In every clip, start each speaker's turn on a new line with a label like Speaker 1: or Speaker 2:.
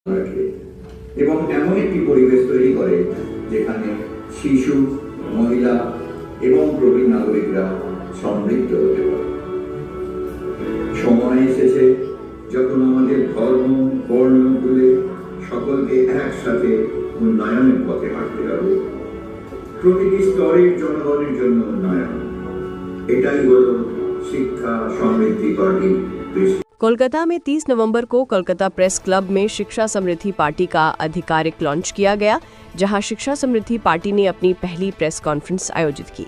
Speaker 1: রাখে এবং এমন একটি পরিবেশ তৈরি করে যেখানে শিশু, মহিলা এবং প্রবীণ নাগরিকরা সমৃদ্ধ হতে পারে। সময় এসেছে যখন আমাদের ধর্ম, বর্ণ ভুলে সকলকে একসাথে উন্নয়নের পথে হাঁটতে হবে। প্রতিটি স্তরের জনগণের জন্য উন্নয়ন, এটাই হলো শিক্ষা সমৃদ্ধি পার্টির দৃষ্টি।
Speaker 2: कोलकाता में 30 नवंबर को कोलकाता प्रेस क्लब में शिक्षा समृद्धि पार्टी का आधिकारिक लॉन्च किया गया, जहां शिक्षा समृद्धि पार्टी ने अपनी पहली प्रेस कॉन्फ्रेंस आयोजित की।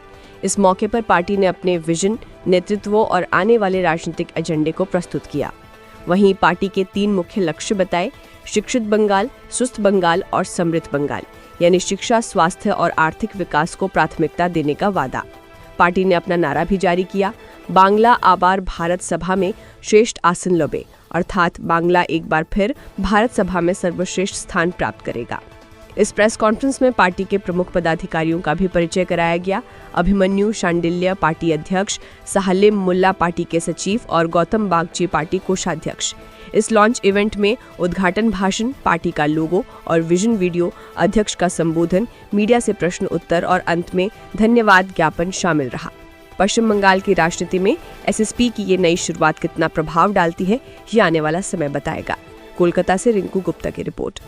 Speaker 2: इस मौके पर पार्टी ने अपने विजन, नेतृत्व और आने वाले राजनीतिक एजेंडे को प्रस्तुत किया। वहीं पार्टी के 3 मुख्य लक्ष्य बताए: शिक्षित बंगाल, स्वस्थ बंगाल और समृद्ध बंगाल, यानी शिक्षा, स्वास्थ्य और आर्थिक विकास को प्राथमिकता देने का वादा। पार्टी ने अपना नारा भी जारी किया: बांग्ला आबार भारत सभा में श्रेष्ठ आसन लबे, अर्थात बांग्ला एक बार फिर भारत सभा में सर्वश्रेष्ठ स्थान प्राप्त करेगा। इस प्रेस कॉन्फ्रेंस में पार्टी के प्रमुख पदाधिकारियों का भी परिचय कराया गया। अभिमन्यु शांडिल्य पार्टी अध्यक्ष, साहलिम मुल्ला पार्टी के सचिव और गौतम बागची पार्टी कोषाध्यक्ष। इस लॉन्च इवेंट में उद्घाटन भाषण, पार्टी का लोगो और विजन वीडियो, अध्यक्ष का संबोधन, मीडिया से प्रश्न उत्तर और अंत में धन्यवाद ज्ञापन शामिल रहा। पश्चिम बंगाल की राजनीति में एसएसपी की ये नई शुरुआत कितना प्रभाव डालती है, ये आने वाला समय बताएगा। कोलकाता से रिंकू गुप्ता की रिपोर्ट।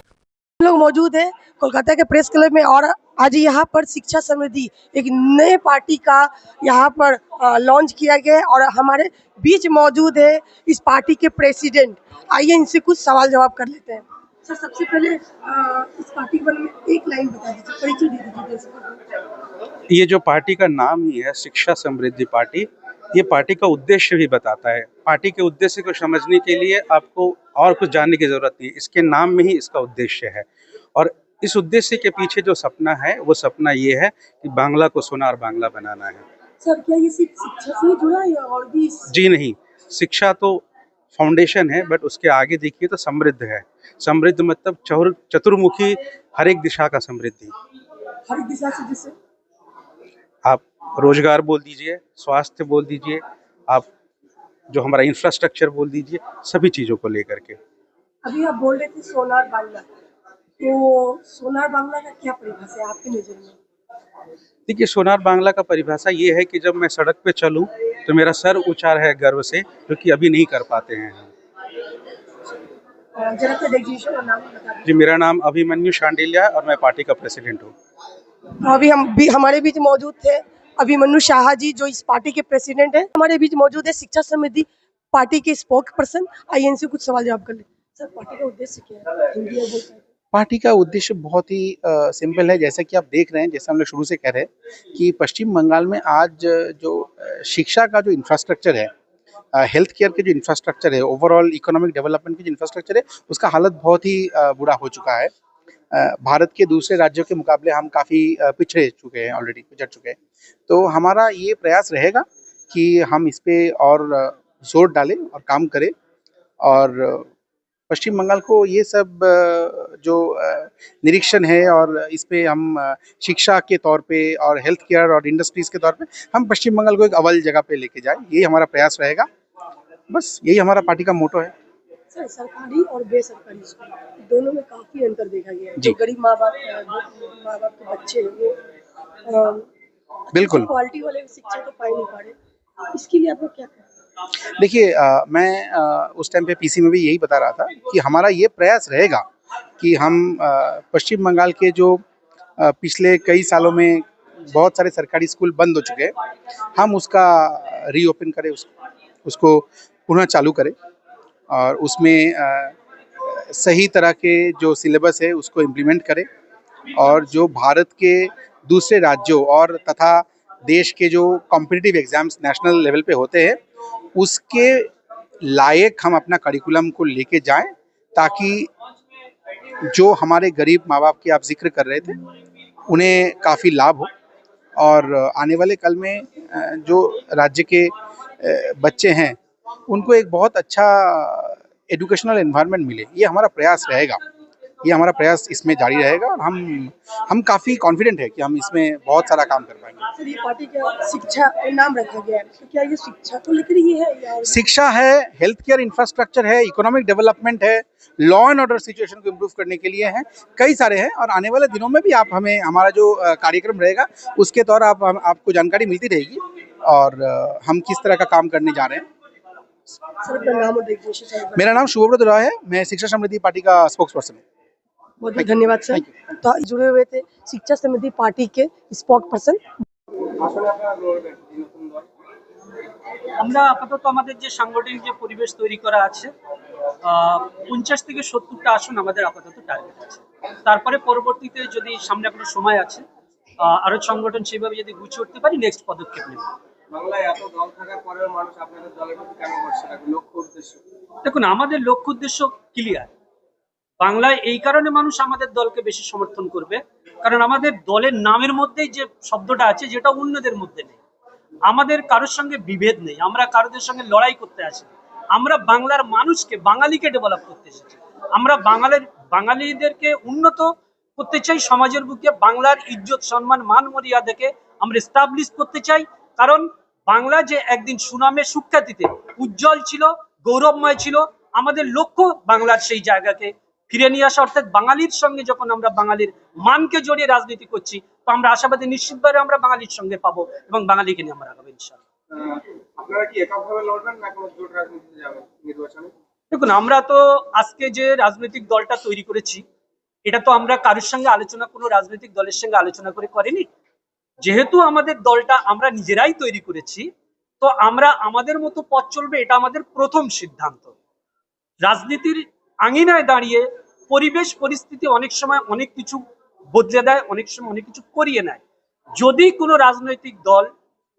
Speaker 3: लोग मौजूद हैं कोलकाता के प्रेस क्लब में और आज यहाँ पर शिक्षा समृद्धि एक नए पार्टी का यहाँ पर लॉन्च किया गया है और हमारे बीच मौजूद है इस पार्टी के प्रेसिडेंट। आइए इनसे कुछ सवाल जवाब कर लेते हैं। सर, सबसे पहले इस पार्टी के बारे में एक लाइन बता दीजिए, परिचय दे दीजिए।
Speaker 4: ये जो पार्टी का नाम ही है शिक्षा समृद्धि पार्टी, ये पार्टी का उद्देश्य भी बताता है। पार्टी के उद्देश्य को समझने के लिए आपको और कुछ जानने की जरूरत नहीं, इसके नाम में ही इसका उद्देश्य है। और इस उद्देश्य के पीछे जो सपना है वो सपना ये है कि बांग्ला को सोनार बांग्ला बनाना है।
Speaker 3: सर, क्या ये सिर्फ शिक्षा से जुड़ा है या और भी?
Speaker 4: जी नहीं, शिक्षा तो फाउंडेशन है, बट उसके आगे देखिए तो समृद्ध है। समृद्ध मतलब चतुर्मुखी, हर एक दिशा का समृद्धि।
Speaker 3: हर एक दिशा से, जैसे
Speaker 4: आप रोजगार बोल दीजिए, स्वास्थ्य बोल दीजिए, आप जो हमारा इंफ्रास्ट्रक्चर बोल दीजिए, सभी चीज़ों को लेकर के।
Speaker 3: अभी आप बोल रहे थे सोनार बांग्ला, तो सोनार बांग्ला का क्या परिभाषा है आपकी नज़र में?
Speaker 4: देखिए, सोनार बांग्ला का परिभाषा ये है कि जब मैं सड़क पे चलूं तो मेरा सर ऊंचा है गर्व से, क्योंकि अभी नहीं कर पाते हैं हम।
Speaker 3: जरा सा डेजिग्नेशन और नाम बता दीजिए।
Speaker 4: जी, मेरा नाम अभिमन्यु शांडिल्य है और मैं पार्टी का प्रेसिडेंट हूँ।
Speaker 3: अभी हमारे बीच मौजूद थे अभिमन्यु शाह जी, जो इस पार्टी के प्रेसिडेंट हैं। हमारे बीच मौजूद है शिक्षा समृद्धि पार्टी के स्पोक पर्सन। आइए इनसे कुछ सवाल जवाब कर ले। सर, पार्टी का उद्देश्य क्या है? हिंदी में बोल सकते हैं।
Speaker 5: पार्टी का उद्देश्य बहुत ही सिंपल है। जैसा कि आप देख रहे हैं, जैसे हम लोग शुरू से कह रहे हैं कि पश्चिम बंगाल में आज जो शिक्षा का जो इंफ्रास्ट्रक्चर है, हेल्थ केयर के जो इंफ्रास्ट्रक्चर है, ओवरऑल इकोनॉमिक डेवलपमेंट की जो इंफ्रास्ट्रक्चर है, उसका हालत बहुत ही बुरा हो चुका है। भारत के दूसरे राज्यों के मुकाबले हम काफ़ी पिछड़ चुके हैं, तो हमारा ये प्रयास रहेगा कि हम इस पे और जोर डालें और काम करें और पश्चिम बंगाल को ये सब जो निरीक्षण है और इस पे हम शिक्षा के तौर पे और हेल्थ केयर और इंडस्ट्रीज के तौर पे हम पश्चिम बंगाल को एक अव्वल जगह पे लेके जाए, यही हमारा प्रयास रहेगा। बस यही हमारा पार्टी का मोटो है।
Speaker 3: सर, सरकारी और बेसरकारी स्कूल दोनों में काफी अंतर देखा गया है।
Speaker 5: जी।
Speaker 3: जो गरीब माँ बाप के बच्चे हैं, वो
Speaker 5: बिल्कुल।
Speaker 3: क्वालिटी वाले शिक्षा तो पाई नहीं पा रहे। इसके लिए आप लोग क्या करें?
Speaker 5: देखिए, मैं उस टाइम पे पीसी में भी यही बता रहा था कि हमारा ये प्रयास रहेगा कि हम पश्चिम बंगाल के जो पिछले कई सालों में बहुत सारे सरकारी स्कूल बंद हो चुके हैं, हम उसका रीओपन करें, उसको पुनः चालू करें और उसमें सही तरह के जो सिलेबस है उसको इम्प्लीमेंट करें और जो भारत के दूसरे राज्यों और तथा देश के जो कॉम्पिटिटिव एग्जाम्स नेशनल लेवल पे होते हैं उसके लायक हम अपना करिकुलम को लेके जाएं, ताकि जो हमारे गरीब माँ बाप की आप जिक्र कर रहे थे उन्हें काफ़ी लाभ हो और आने वाले कल में जो राज्य के बच्चे हैं उनको एक बहुत अच्छा एजुकेशनल एनवायरनमेंट मिले, ये हमारा प्रयास रहेगा। ये हमारा प्रयास इसमें जारी रहेगा और हम काफ़ी कॉन्फिडेंट है कि हम इसमें बहुत सारा काम कर पाएंगे।
Speaker 3: सर ये पार्टी का शिक्षा नाम रखा गया है, तो क्या ये शिक्षा को लेकर ही है या
Speaker 5: शिक्षा है, हेल्थ केयर इंफ्रास्ट्रक्चर है, इकोनॉमिक डेवलपमेंट है, लॉ एंड ऑर्डर सिचुएशन को इम्प्रूव करने के लिए हैं, कई सारे हैं। और आने वाले दिनों में भी आप हमें हमारा जो कार्यक्रम रहेगा उसके तौर आपको जानकारी मिलती रहेगी और हम किस तरह का काम करने जा रहे हैं।
Speaker 3: सर अपना नाम और डेजिग्नेशन
Speaker 5: मेरा नाम शुभव्रत रॉय है, मैं शिक्षा समृद्धि पार्टी का स्पोक्स पर्सन हूँ।
Speaker 3: बहुत बहुत धन्यवाद सर। तो जुड़े हुए थे शिक्षा समृद्धि पार्टी के स्पोक पर्सन।
Speaker 6: আমরা আপাতত আমাদের যে সাংগঠনিক যে পরিবেশ তৈরি করা আছে 50 থেকে 70টা আসন আমাদের আপাতত টার্গেট আছে। তারপরে পরবর্তীতে যদি সামনে কোনো সময় আছে আরো সংগঠন সেভাবে যদি গুছিয়ে উঠতে পারি নেক্সট পদক্ষেপ নেব।
Speaker 7: বাংলায় এত দল থাকার পরেও মানুষ আপনাদের দলের প্রতি কেন করছে না, লক্ষ্য উদ্দেশ্য?
Speaker 6: দেখুন আমাদের লক্ষ্য উদ্দেশ্য ক্লিয়ার। বাংলায় এই কারণে মানুষ আমাদের দলকে বেশি সমর্থন করবে কারণ আমাদের দলের নামের মধ্যেই যে শব্দটা আছে যেটা অন্যদের মধ্যে নেই। আমাদের কারোর সঙ্গে বিভেদ নেই, আমরা কারোদের সঙ্গে লড়াই করতে আসি। আমরা বাংলার মানুষকে বাঙালিকে ডেভেলপ করতে এসেছি। আমরা বাঙালিদেরকে উন্নত করতে চাই, সমাজের বুকে বাংলার ইজ্জত সম্মান মান মর্যাদাকে আমরা এস্টাবলিশ করতে চাই। কারণ বাংলা যে একদিন সুনামে সুখ্যাতিতে উজ্জ্বল ছিল, গৌরবময় ছিল, আমাদের লক্ষ্য বাংলার সেই জায়গাকে ফিরে নিয়ে আসা। অর্থাৎ বাঙালির সঙ্গে যখন আমরা বাঙালির মানকে জড়িয়ে রাজনীতি করছি তো আমরা আশাবাদী নিশ্চিতভাবে আমরা বাঙালির সঙ্গে পাবো এবং বাঙালিকে নিয়ে আমরা আগাবো ইনশাআল্লাহ।
Speaker 7: আপনারা কি এককভাবে লড়বেন না কোনো জোট রাজনীতিতে যাবেন নির্বাচনে?
Speaker 6: দেখুন আমরা তো আজকে যে রাজনৈতিক দলটা তৈরি করেছি এটা তো আমরা কারোর সঙ্গে আলোচনা কোনো রাজনৈতিক দলের সঙ্গে আলোচনা করে করিনি। যেহেতু আমাদের দলটা আমরা নিজেরাই তৈরি করেছি তো আমরা আমাদের মতো পথ চলবে, এটা আমাদের প্রথম সিদ্ধান্ত। রাজনীতির আঙিনায় দাঁড়িয়ে পরিবেশ পরিস্থিতি অনেক সময় অনেক কিছু বদলে দেয়, অনেক সময় অনেক কিছু করিয়ে নেয়। যদি কোনো রাজনৈতিক দল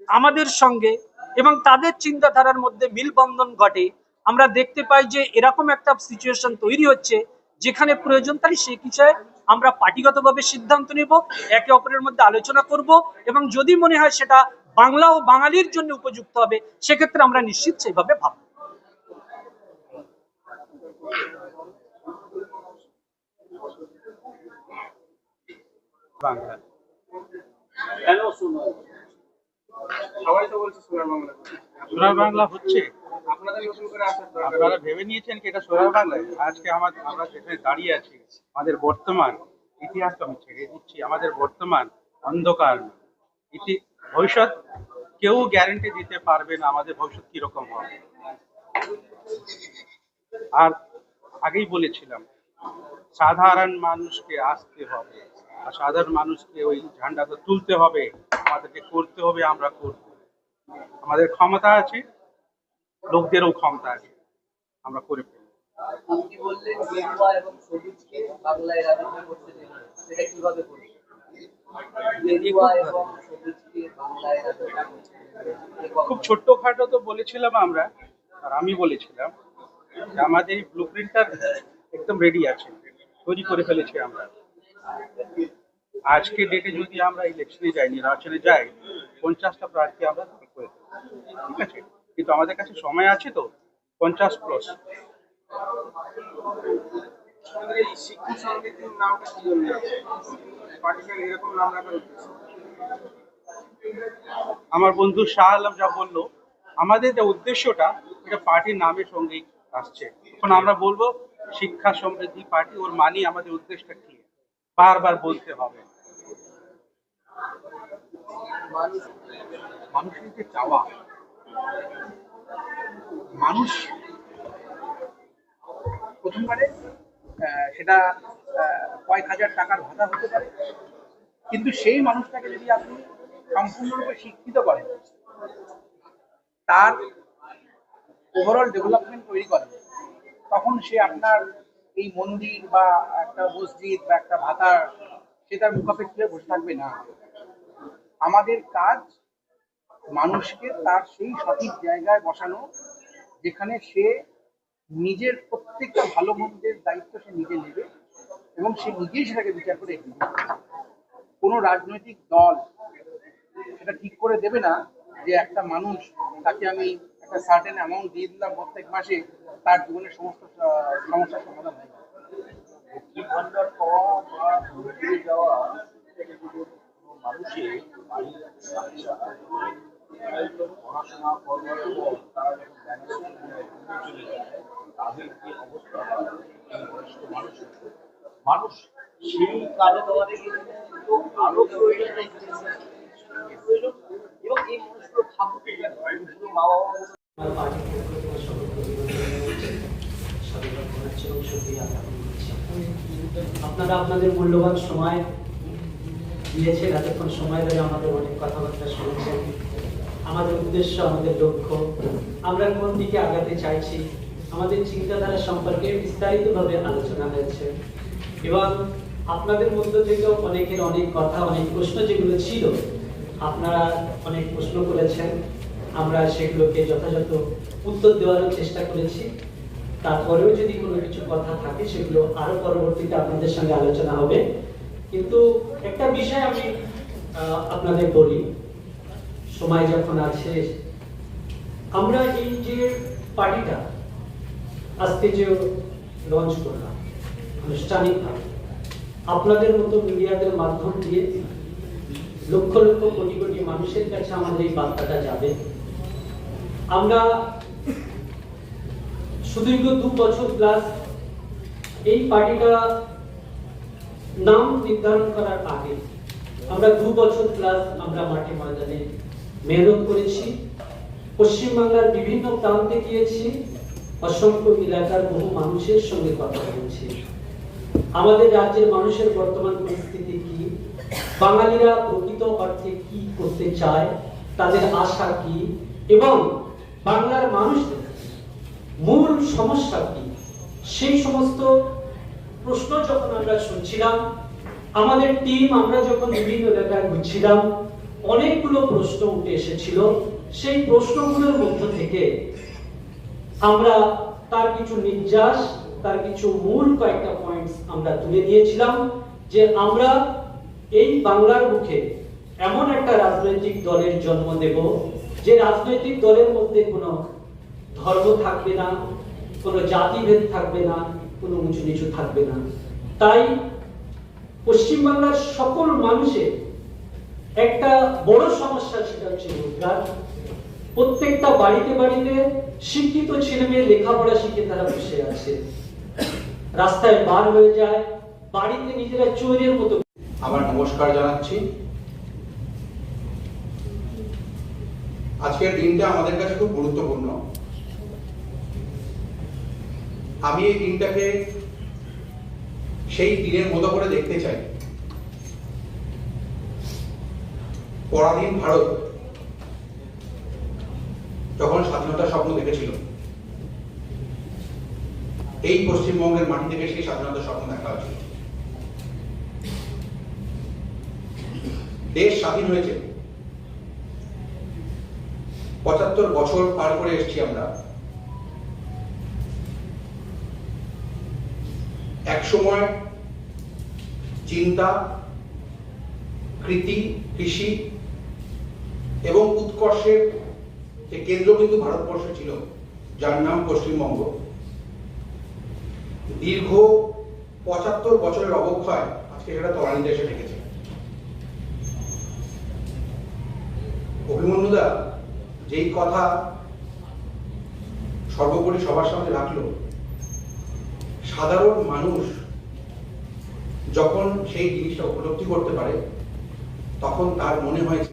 Speaker 6: আমাদের সঙ্গে এবং তাদের চিন্তাধারার মধ্যে মিলবন্ধন ঘটে, আমরা দেখতে পাই যে এরকম একটা সিচুয়েশন তৈরি হচ্ছে যেখানে প্রয়োজন তাই সেই বিষয়ে আমরা পার্টিগতভাবে সিদ্ধান্ত নেব, একে অপরের মধ্যে আলোচনা করব এবং যদি মনে হয় সেটা বাংলা ও বাঙালির জন্য উপযুক্ত হবে সেক্ষেত্রে আমরা নিশ্চিত সেইভাবে ভাবব।
Speaker 4: বাংলা
Speaker 6: কেন শুনো
Speaker 7: সবাই তো বলছে সোনার বাংলা।
Speaker 4: সোনার বাংলা হচ্ছে,
Speaker 7: আপনাদের নতুন করে আসার দরকার।
Speaker 4: আপনারা ভেবে নিয়েছেন কি এটা সোনার বাংলায়? আজকে আমরা যেখানে দাঁড়িয়ে আছি আমাদের বর্তমান ইতিহাস আমি ছেড়ে দিচ্ছি, আমাদের বর্তমান অন্ধকার ভবিষ্যৎ কেউ গ্যারান্টি দিতে পারবে না আমাদের ভবিষ্যৎ কিরকম হবে। আর আগেই বলেছিলাম সাধারণ মানুষকে আসতে হবে আর সাধারণ মানুষকে ওই ঝান্ডাটা তুলতে হবে, আমাদেরকে করতে হবে, আমরা করব। আমাদের ক্ষমতা আছে, লোকদেরও ক্ষমতা আছে, আমরা করে ফেলব।
Speaker 8: আপনি বললেন গেরুয়া এবং সবুজকে বাংলায় রাজনীতি করতে দেবেন, সেটা কিভাবে করবেন? গেরুয়া এবং সবুজকে বাংলায় রাজনীতি করতে দেবেন।
Speaker 4: খুব ছোট্টখাটো তো বলেছিলাম আমরা, আর আমি বলেছিলাম যে আমাদের এই ব্লুপ্রিন্টটা একদম রেডি আছে, তৈরি করে ফেলেছি আমরা। আজকে ডেটে যদি আমরা ইলেকশনে যাই, নির্বাচনে যাই, 50টা প্রার্থী আমরা দাঁড় করে দেবো, ঠিক আছে? কিন্তু আমাদের কাছে সময় আছে তো 50+।
Speaker 7: আপনাদের এই শিক্ষা সমৃদ্ধির নামটা কি জন্য আছে? পার্টির এরকম নাম রাখার উদ্দেশ্য?
Speaker 4: আমার বন্ধু শাহ আলম যা বললো, আমাদের যে উদ্দেশ্যটা এটা পার্টির নামের সঙ্গেই আসছে। এখন আমরা বলবো শিক্ষা সমৃদ্ধি পার্টি, ওর মানি আমাদের উদ্দেশ্যটা কি বারবার বলতে হবে। মানুষের যে চাওয়া, মানুষ প্রথমবারে সেটা কয়েক হাজার টাকার ভাতা হতে পারে, কিন্তু সেই মানুষটাকে যদি আপনি সম্পূর্ণরূপে শিক্ষিত করেন, তার ওভারঅল ডেভেলপমেন্ট তৈরি করেন, তখন সে আপনার এই মন্দির বা একটা মসজিদ বা একটা ভাতা সে তার মুখাপেক্ষি বসে থাকবে না। আমাদের কাজ মানুষকে তার সেই সঠিক জায়গায় বসানো যেখানে সে নিজের প্রত্যেকটা ভালো মন্দের দায়িত্ব সে নিজে নেবে এবং সে নিজেই সেটাকে বিচার করে এগিয়ে যাবে। কোনো রাজনৈতিক দল সেটা ঠিক করে দেবে না যে একটা মানুষ তাকে আমি একটা সার্টেন অ্যামাউন্ট দিয়ে দিলাম প্রত্যেক মাসে, তার জীবনের সমস্ত সমস্যার সমাধান হয়ে যাবে।
Speaker 8: ভান্ডার পাওয়া বা ঘুরে যাওয়া কোনো মানুষের বাড়ির বাচ্চা পড়াশোনা করবার পর তারা যখন ব্যাংকে চলে যায় তাদের যে অবস্থা হয় এই বয়স্ক মানুষ সেই কাজে দেওয়াতে কিন্তু আরো প্রয়োজন প্রয়োজন এবং এই মানুষগুলো থাকতে শুধু মা বাবা
Speaker 9: আমার পার্টি থেকে তোমার সকলকে স্বাগত জানাচ্ছি এবং শুকরিয়া জ্ঞাপন করছি। আপনারা আপনাদের মূল্যবান সময় দিয়েছেন, এতক্ষণ সময় ধরে আমাদের অনেক কথাবার্তা শুনেছেন। আমাদের উদ্দেশ্য, আমাদের লক্ষ্য, আমরা কোন দিকে আগাতে চাইছি, আমাদের চিন্তাধারা সম্পর্কে বিস্তারিতভাবে আলোচনা হয়েছে এবং আপনাদের মধ্য থেকেও অনেকের অনেক কথা, অনেক প্রশ্ন যেগুলো ছিল, আপনারা অনেক প্রশ্ন করেছেন। আমরা সেগুলোকে যথাযথ উত্তর দেওয়ারও চেষ্টা করেছি। তারপরেও যদি কোনো কিছু কথা থাকে সেগুলো আরো পরবর্তীতে আপনাদের সঙ্গে আলোচনা হবে। কিন্তু একটা বিষয় আমি আপনাদের বলি, সময় যখন আছে, আমরা এই যে পার্টিটা আজকে যে লঞ্চ করলাম আনুষ্ঠানিকভাবে, আপনাদের মতো মিডিয়াদের মাধ্যম দিয়ে লক্ষ লক্ষ কোটি কোটি মানুষের কাছে আমাদের এই বার্তাটা যাবে। আমরা সুদীর্ঘ 2 বছর প্লাস এই পার্টিটা নাম নির্ধারণ করার আগে আমরা 2 বছর প্লাস আমরা মাঠে ময়দানে মেহনত করেছি, পশ্চিমবাংলার বিভিন্ন প্রান্তে গিয়েছি, অসংখ্য এলাকার বহু মানুষের সঙ্গে কথা বলেছি। আমাদের রাজ্যের মানুষের বর্তমান পরিস্থিতি কি, বাঙালিরা প্রকৃত অর্থে কি করতে চায়, তাদের আশা কি এবং বাংলার মানুষদের মূল সমস্যা কি, সেই সমস্ত প্রশ্ন যখন আমরা শুনছিলাম, আমাদের টিম আমরা যখন বিভিন্ন এলাকায় ঘুরছিলাম, অনেকগুলো প্রশ্ন উঠে এসেছিল। সেই প্রশ্নগুলোর মধ্য থেকে আমরা তার কিছু নির্যাস, তার কিছু মূল কয়েকটা পয়েন্টস আমরা তুলে দিয়েছিলাম যে আমরা এই বাংলার মুখে এমন একটা রাজনৈতিক দলের জন্ম দেব যে রাজনৈতিক দলের মধ্যে কোনো ধর্ম থাকবে না, কোনো জাতিভেদ থাকবে না, কোনো উঁচু নিচু থাকবে না। তাই পশ্চিমবাংলার সকল মানুষের একটা বড় সমস্যা, সেটা হচ্ছে রোজগার। প্রত্যেকটা বাড়িতে বাড়িতে শিক্ষিত ছেলে মেয়ে লেখাপড়া শিখে তারা বসে আছে, রাস্তায় বার হয়ে যায়, বাড়িতে নিজেরা চোরের মতো।
Speaker 5: আমার নমস্কার জানাচ্ছি। আজকের দিনটা আমাদের কাছে খুব গুরুত্বপূর্ণ। আমি এই দিনটাকে সেই দিনের মতো করে দেখতে চাই। পরাধীন ভারত যখন স্বাধীনতার স্বপ্ন দেখেছিল, এই পশ্চিমবঙ্গের মাটি থেকে সেই স্বাধীনতার স্বপ্ন দেখা হয়েছিল। দেশ স্বাধীন হয়েছে, 75 বছর পার করে এসেছি আমরা। এক সময় চিন্তা, কৃতি, কৃষি এবং উৎকর্ষের যে কেন্দ্রবিন্দু ভারতবর্ষ ছিল, যার নাম পশ্চিমবঙ্গ, দীর্ঘ 75 বছরের অবক্ষয় আজকে সেটা তলানিতে এসে ঠেকেছে। অভিমন্যুদা যেই কথা সর্বোপরি সবার সামনে রাখলো, সাধারণ মানুষ যখন সেই জিনিসটা উপলব্ধি করতে পারে তখন তার মনে হয়